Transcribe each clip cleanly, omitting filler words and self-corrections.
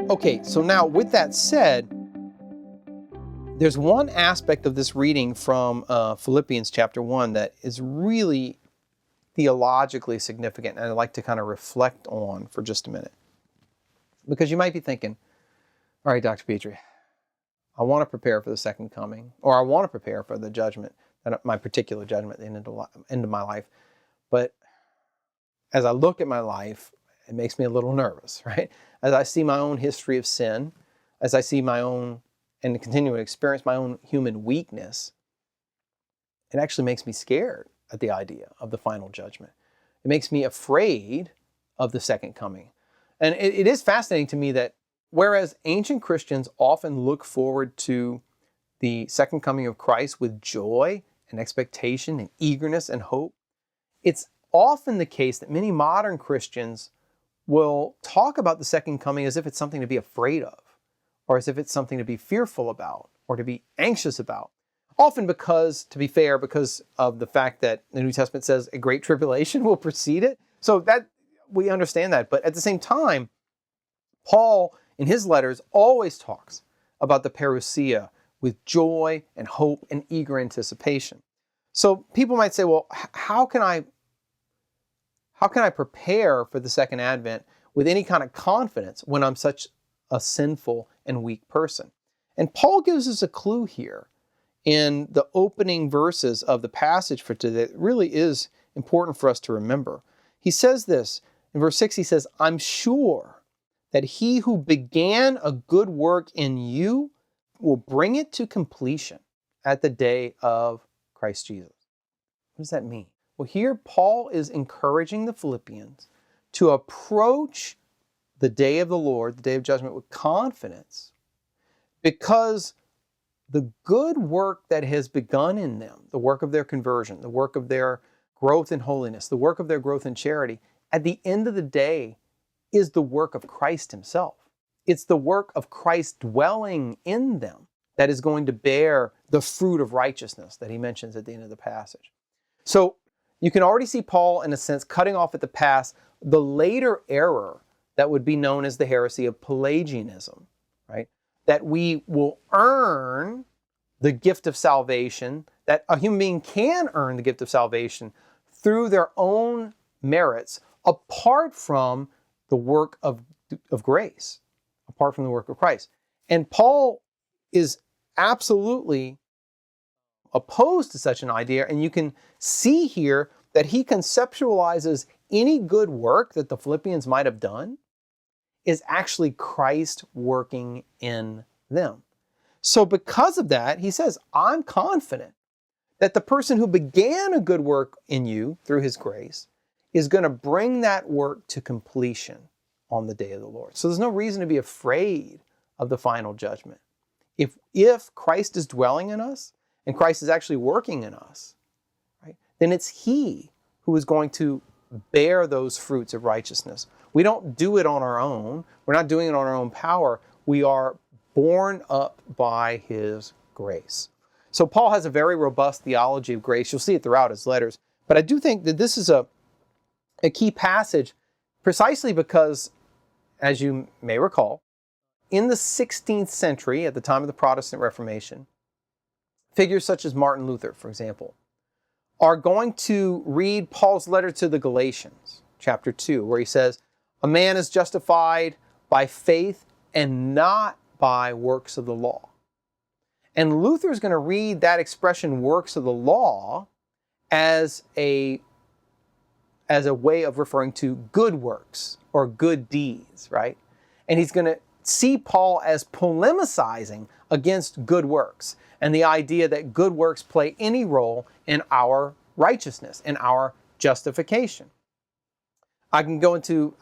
Okay, so now with that said, there's one aspect of this reading from Philippians chapter 1 that is really theologically significant, and I'd like to kind of reflect on for just a minute. Because you might be thinking, all right, Dr. Pitre, I want to prepare for the second coming, or I want to prepare for the judgment, my particular judgment at the end of my life. But as I look at my life, it makes me a little nervous, right? As I see my own history of sin, as I see my own, and continue to experience my own human weakness, it actually makes me scared at the idea of the final judgment. It makes me afraid of the second coming. And it is fascinating to me that whereas ancient Christians often look forward to the second coming of Christ with joy and expectation and eagerness and hope, it's often the case that many modern Christians will talk about the second coming as if it's something to be afraid of, or as if it's something to be fearful about, or to be anxious about. Often because, to be fair, because of the fact that the New Testament says a great tribulation will precede it. So that we understand that. But at the same time, Paul, in his letters, always talks about the parousia with joy and hope and eager anticipation. So people might say, well, how can I prepare for the second advent with any kind of confidence when I'm such a sinful and weak person? And Paul gives us a clue here in the opening verses of the passage for today. It really is important for us to remember. He says this, in verse 6, he says, I'm sure that he who began a good work in you will bring it to completion at the day of Christ Jesus. What does that mean? Well, here Paul is encouraging the Philippians to approach the day of the Lord, the day of judgment, with confidence, because the good work that has begun in them, the work of their conversion, the work of their growth in holiness, the work of their growth in charity, at the end of the day is the work of Christ himself. It's the work of Christ dwelling in them that is going to bear the fruit of righteousness that he mentions at the end of the passage. So you can already see Paul, in a sense, cutting off at the pass the later error that would be known as the heresy of Pelagianism, right? That we will earn the gift of salvation, that a human being can earn the gift of salvation through their own merits, apart from the work of grace, apart from the work of Christ. And Paul is absolutely opposed to such an idea, and you can see here that he conceptualizes any good work that the Philippians might have done is actually Christ working in them. So because of that, he says, I'm confident that the person who began a good work in you through his grace is going to bring that work to completion on the day of the Lord. So there's no reason to be afraid of the final judgment. If Christ is dwelling in us, and Christ is actually working in us, right, then it's he who is going to bear those fruits of righteousness. We don't do it on our own. We're not doing it on our own power. We are borne up by his grace. So Paul has a very robust theology of grace. You'll see it throughout his letters. But I do think that this is a key passage precisely because, as you may recall, in the 16th century, at the time of the Protestant Reformation, figures such as Martin Luther, for example, are going to read Paul's letter to the Galatians, chapter 2, where he says, a man is justified by faith and not by works of the law. And Luther is going to read that expression, works of the law, as a way of referring to good works or good deeds, right? And he's going to see Paul as polemicizing against good works and the idea that good works play any role in our righteousness, in our justification. I can go into,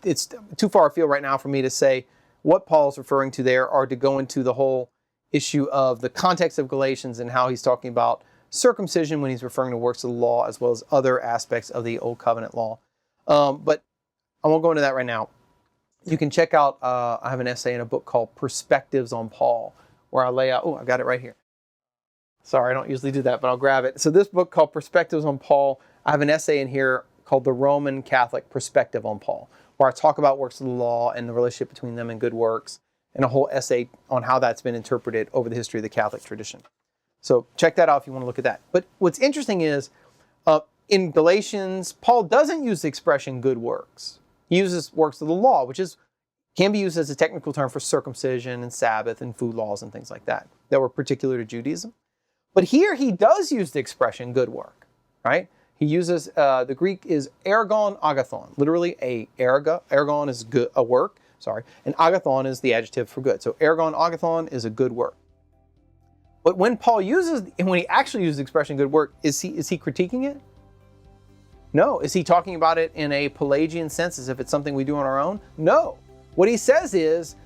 it's too far afield right now for me to say what Paul's referring to there, or to go into the whole issue of the context of Galatians and how he's talking about circumcision when he's referring to works of the law, as well as other aspects of the Old Covenant law. But I won't go into that right now. You can check out, I have an essay in a book called Perspectives on Paul, where I lay out, I've got it right here. Sorry, I don't usually do that, but I'll grab it. So this book called Perspectives on Paul, I have an essay in here called The Roman Catholic Perspective on Paul, where I talk about works of the law and the relationship between them and good works, and a whole essay on how that's been interpreted over the history of the Catholic tradition. So check that out if you want to look at that. But what's interesting is, in Galatians, Paul doesn't use the expression good works. He uses works of the law, which can be used as a technical term for circumcision and Sabbath and food laws and things like that were particular to Judaism. But here he does use the expression good work, right? He uses, the Greek is ergon agathon, literally ergon is good, a work, and agathon is the adjective for good. So ergon agathon is a good work. But when he actually uses the expression good work, is he critiquing it? No. Is he talking about it in a Pelagian sense, as if it's something we do on our own? No. What he says is,